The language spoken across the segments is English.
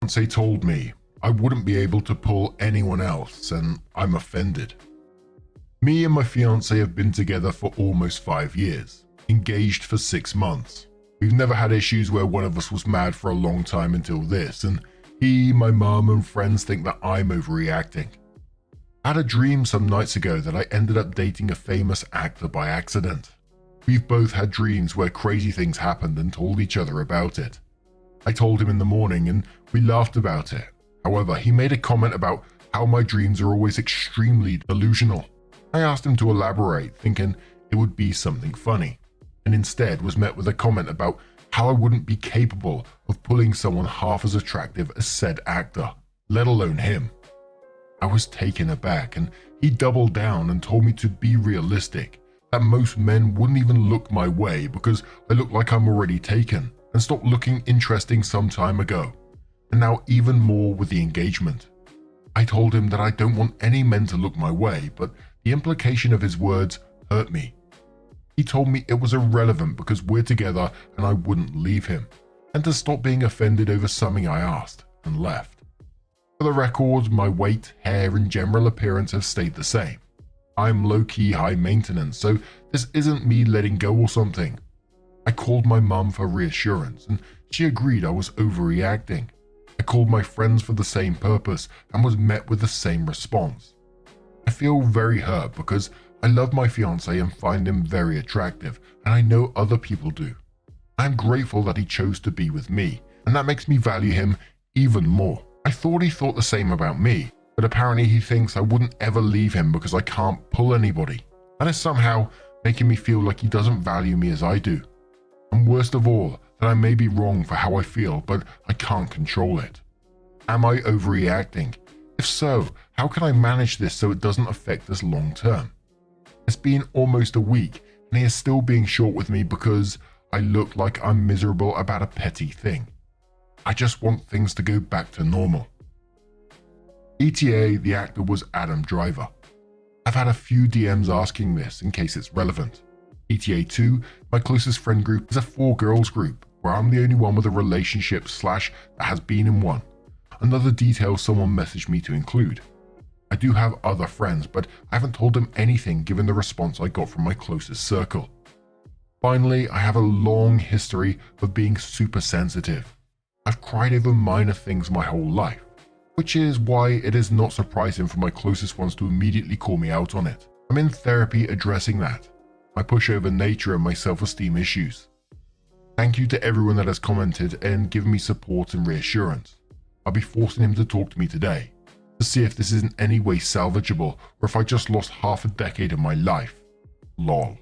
Fiancé told me I wouldn't be able to pull anyone else, and I'm offended. Me and my fiancé have been together for almost 5 years, engaged for 6 months. We've never had issues where one of us was mad for a long time until this, and he, my mum, and friends think that I'm overreacting. I had a dream some nights ago that I ended up dating a famous actor by accident. We've both had dreams where crazy things happened and told each other about it. I told him in the morning and we laughed about it. However, he made a comment about how my dreams are always extremely delusional. I asked him to elaborate, thinking it would be something funny, and instead was met with a comment about how I wouldn't be capable of pulling someone half as attractive as said actor, let alone him. I was taken aback, and he doubled down and told me to be realistic, that most men wouldn't even look my way because I look like I'm already taken, and stopped looking interesting some time ago, and now even more with the engagement. I told him that I don't want any men to look my way, but the implication of his words hurt me. He told me it was irrelevant because we're together and I wouldn't leave him, and to stop being offended over something I asked, and left. For the record, my weight, hair, and general appearance have stayed the same. I'm low-key high maintenance, so this isn't me letting go or something. I called my mum for reassurance, and she agreed I was overreacting. I called my friends for the same purpose and was met with the same response. I feel very hurt because I love my fiancé and find him very attractive, and I know other people do. I'm grateful that he chose to be with me, and that makes me value him even more. I thought he thought the same about me, but apparently he thinks I wouldn't ever leave him because I can't pull anybody. That is somehow making me feel like he doesn't value me as I do. And worst of all, that I may be wrong for how I feel, but I can't control it. Am I overreacting? If so, how can I manage this so it doesn't affect us long term? It's been almost a week and he is still being short with me because I look like I'm miserable about a petty thing. I just want things to go back to normal. ETA, the actor, was Adam Driver. I've had a few DMs asking this in case it's relevant. ETA 2, my closest friend group, is a 4-girls group where I'm the only one with a relationship / that has been in one. Another detail someone messaged me to include. I do have other friends, but I haven't told them anything given the response I got from my closest circle. Finally, I have a long history of being super sensitive. I've cried over minor things my whole life, which is why it is not surprising for my closest ones to immediately call me out on it. I'm in therapy addressing that, my pushover nature and my self-esteem issues. Thank you to everyone that has commented and given me support and reassurance. I'll be forcing him to talk to me today, to see if this is in any way salvageable or if I just lost half a decade of my life. Lol.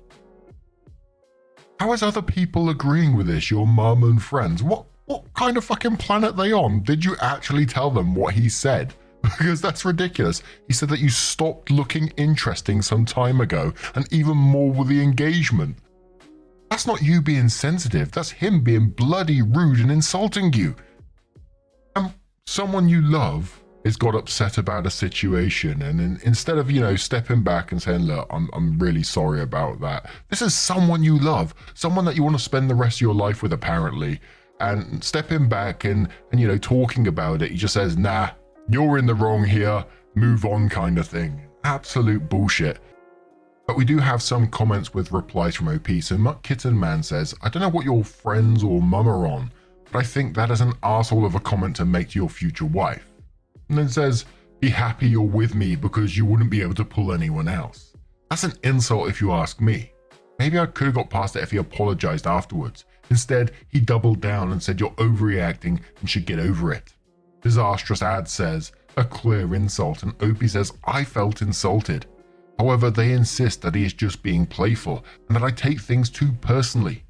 How is other people agreeing with this, your mum and friends? What kind of fucking planet are they on? Did you actually tell them what he said? Because that's ridiculous. He said that you stopped looking interesting some time ago, and even more with the engagement. That's not you being sensitive, that's him being bloody rude and insulting you. Someone you love is got upset about a situation, and instead of, stepping back and saying, look, I'm really sorry about that. This is someone you love, someone that you want to spend the rest of your life with apparently, and stepping back and talking about it, he just says, nah, you're in the wrong here, move on kind of thing. Absolute bullshit. But we do have some comments with replies from OP. So Muck Kitten Man says, I don't know what your friends or mum are on, but I think that is an arsehole of a comment to make to your future wife. And then says, be happy you're with me because you wouldn't be able to pull anyone else. That's an insult if you ask me. Maybe I could have got past it if he apologized afterwards. Instead, he doubled down and said you're overreacting and should get over it. Disastrous Ad says, a clear insult, and Opie says, I felt insulted. However, they insist that he is just being playful and that I take things too personally.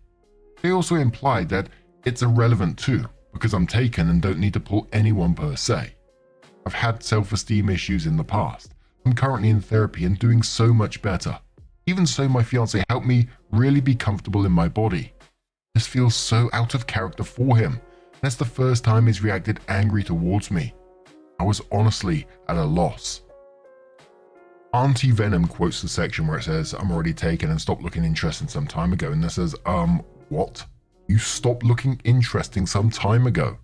They also implied that it's irrelevant too, because I'm taken and don't need to pull anyone per se. I've had self-esteem issues in the past. I'm currently in therapy and doing so much better. Even so, my fiancé helped me really be comfortable in my body. This feels so out of character for him, and it's the first time he's reacted angry towards me. I was honestly at a loss. Auntie Venom quotes the section where it says, I'm already taken and stopped looking interesting some time ago, and it says, what? You stopped looking interesting some time ago?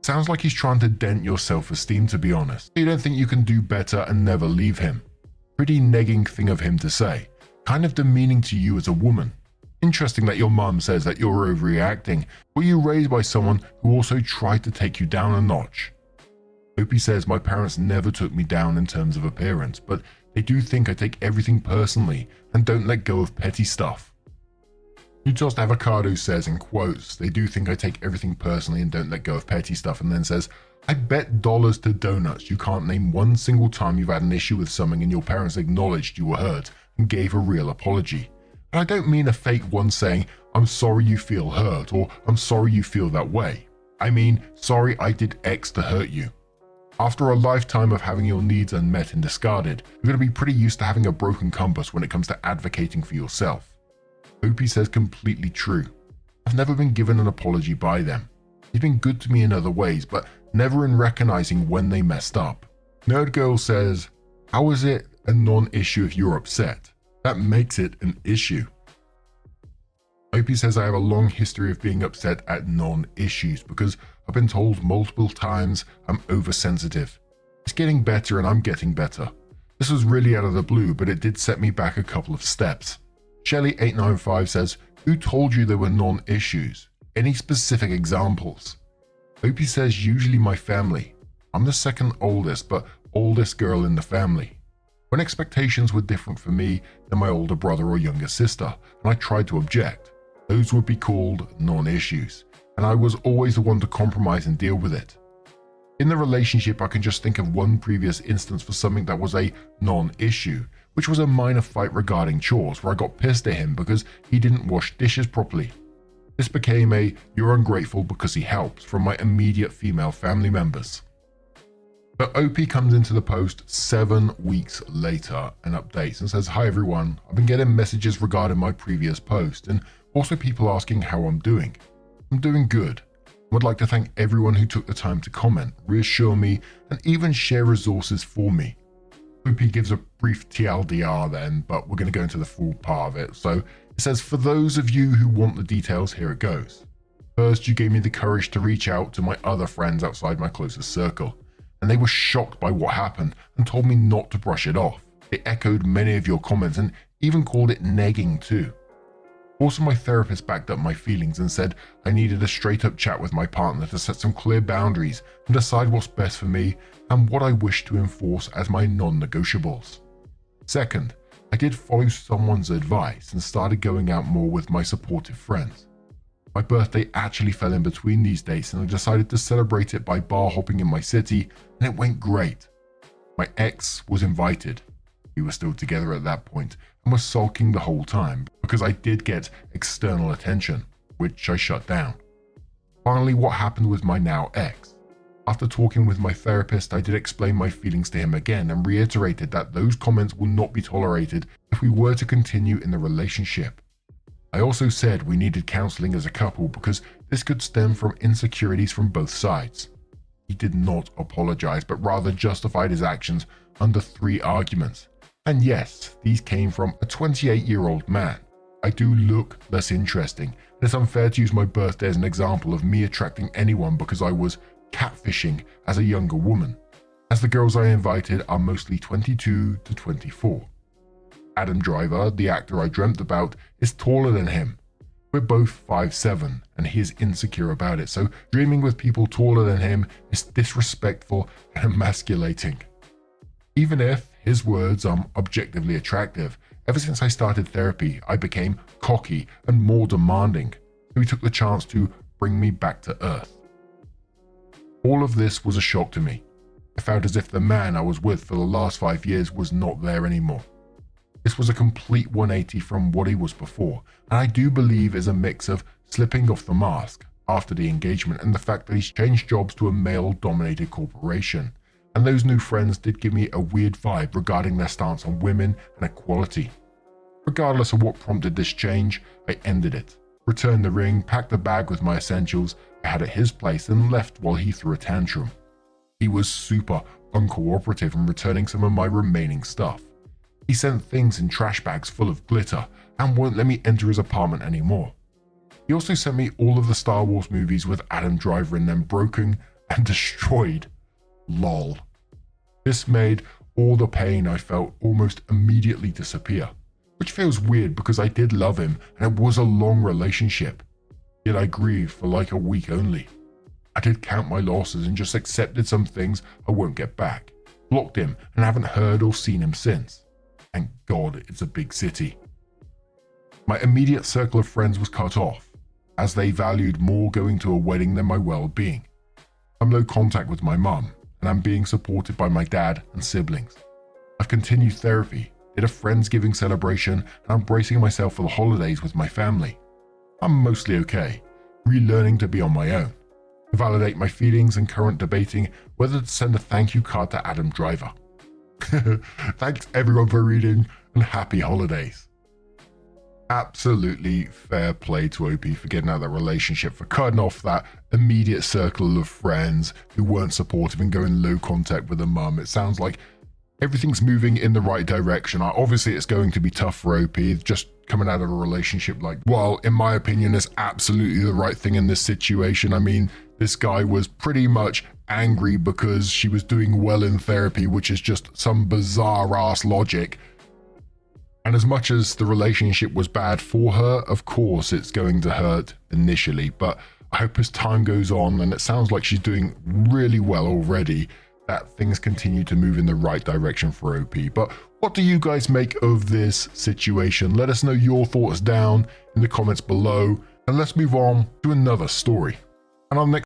Sounds like he's trying to dent your self-esteem, to be honest. You don't think you can do better and never leave him. Pretty negging thing of him to say. Kind of demeaning to you as a woman. Interesting that your mum says that you're overreacting. Were you raised by someone who also tried to take you down a notch? Opie says, my parents never took me down in terms of appearance, but they do think I take everything personally and don't let go of petty stuff. You Tossed Avocado says, in quotes, they do think I take everything personally and don't let go of petty stuff, and then says, I bet dollars to donuts you can't name one single time you've had an issue with something and your parents acknowledged you were hurt and gave a real apology. And I don't mean a fake one saying, I'm sorry you feel hurt, or I'm sorry you feel that way. I mean, sorry I did X to hurt you. After a lifetime of having your needs unmet and discarded, you're going to be pretty used to having a broken compass when it comes to advocating for yourself. Opie says, completely true. I've never been given an apology by them. They've been good to me in other ways, but never in recognizing when they messed up. Nerd Girl says, how is it a non-issue if you're upset? That makes it an issue. Opie says, I have a long history of being upset at non-issues because I've been told multiple times I'm oversensitive. It's getting better and I'm getting better. This was really out of the blue, but it did set me back a couple of steps. Shelly895 says, who told you there were non-issues? Any specific examples? Opie says, usually my family. I'm the second oldest, but oldest girl in the family. When expectations were different for me than my older brother or younger sister, and I tried to object, those would be called non-issues, and I was always the one to compromise and deal with it. In the relationship, I can just think of one previous instance for something that was a non-issue, which was a minor fight regarding chores where I got pissed at him because he didn't wash dishes properly. This became a "you're ungrateful because he helps" from my immediate female family members. But OP comes into the post 7 weeks later and updates and says, hi everyone, I've been getting messages regarding my previous post and also people asking how I'm doing. I'm doing good. I would like to thank everyone who took the time to comment, reassure me, and even share resources for me. OP gives a brief TLDR then, but we're going to go into the full part of it. So it says, for those of you who want the details, here it goes. First, you gave me the courage to reach out to my other friends outside my closest circle, and they were shocked by what happened and told me not to brush it off. They echoed many of your comments and even called it negging too. Also, my therapist backed up my feelings and said I needed a straight-up chat with my partner to set some clear boundaries and decide what's best for me and what I wish to enforce as my non-negotiables. Second, I did follow someone's advice and started going out more with my supportive friends. My birthday actually fell in between these dates and I decided to celebrate it by bar hopping in my city, and it went great. My ex was invited. We were still together at that point and was sulking the whole time because I did get external attention, which I shut down. Finally, what happened with my now ex? After talking with my therapist, I did explain my feelings to him again and reiterated that those comments will not be tolerated if we were to continue in the relationship. I also said we needed counseling as a couple because this could stem from insecurities from both sides. He did not apologize, but rather justified his actions under 3 arguments. And yes, these came from a 28-year-old man. I do look less interesting, and it's unfair to use my birthday as an example of me attracting anyone because I was catfishing as a younger woman, as the girls I invited are mostly 22 to 24. Adam Driver, the actor I dreamt about, is taller than him. We're both 5'7", and he is insecure about it, so dreaming with people taller than him is disrespectful and emasculating. Even if, his words, I'm objectively attractive, ever since I started therapy, I became cocky and more demanding, so he took the chance to bring me back to earth. All of this was a shock to me. I felt as if the man I was with for the last 5 years was not there anymore. This was a complete 180 from what he was before, and I do believe is a mix of slipping off the mask after the engagement and the fact that he's changed jobs to a male-dominated corporation. And those new friends did give me a weird vibe regarding their stance on women and equality. Regardless of what prompted this change, I ended it, returned the ring, packed the bag with my essentials I had at his place, and left while he threw a tantrum. He was super uncooperative in returning some of my remaining stuff. He sent things in trash bags full of glitter and won't let me enter his apartment anymore. He also sent me all of the Star Wars movies with Adam Driver in them broken and destroyed. Lol. This made all the pain I felt almost immediately disappear, which feels weird because I did love him and it was a long relationship. Yet I grieved for like a week only. I did count my losses and just accepted some things I won't get back. Blocked him and haven't heard or seen him since. Thank God it's a big city. My immediate circle of friends was cut off, as they valued more going to a wedding than my well-being. I'm low contact with my mum, and I'm being supported by my dad and siblings. I've continued therapy, did a Friendsgiving celebration, and I'm bracing myself for the holidays with my family. I'm mostly okay, relearning to be on my own. To validate my feelings and current debating whether to send a thank you card to Adam Driver. Thanks everyone for reading, and happy holidays. Absolutely fair play to OP for getting out of that relationship, for cutting off that immediate circle of friends who weren't supportive and going low contact with the mum. It sounds like everything's moving in the right direction. Obviously, it's going to be tough for OP, just coming out of a relationship like, well, in my opinion, is absolutely the right thing in this situation. I mean, this guy was pretty much angry because she was doing well in therapy, which is just some bizarre ass logic. And as much as the relationship was bad for her, of course it's going to hurt initially, but I hope as time goes on, and it sounds like she's doing really well already, that things continue to move in the right direction for OP. But what do you guys make of this situation? Let us know your thoughts down in the comments below, and let's move on to another story. And our next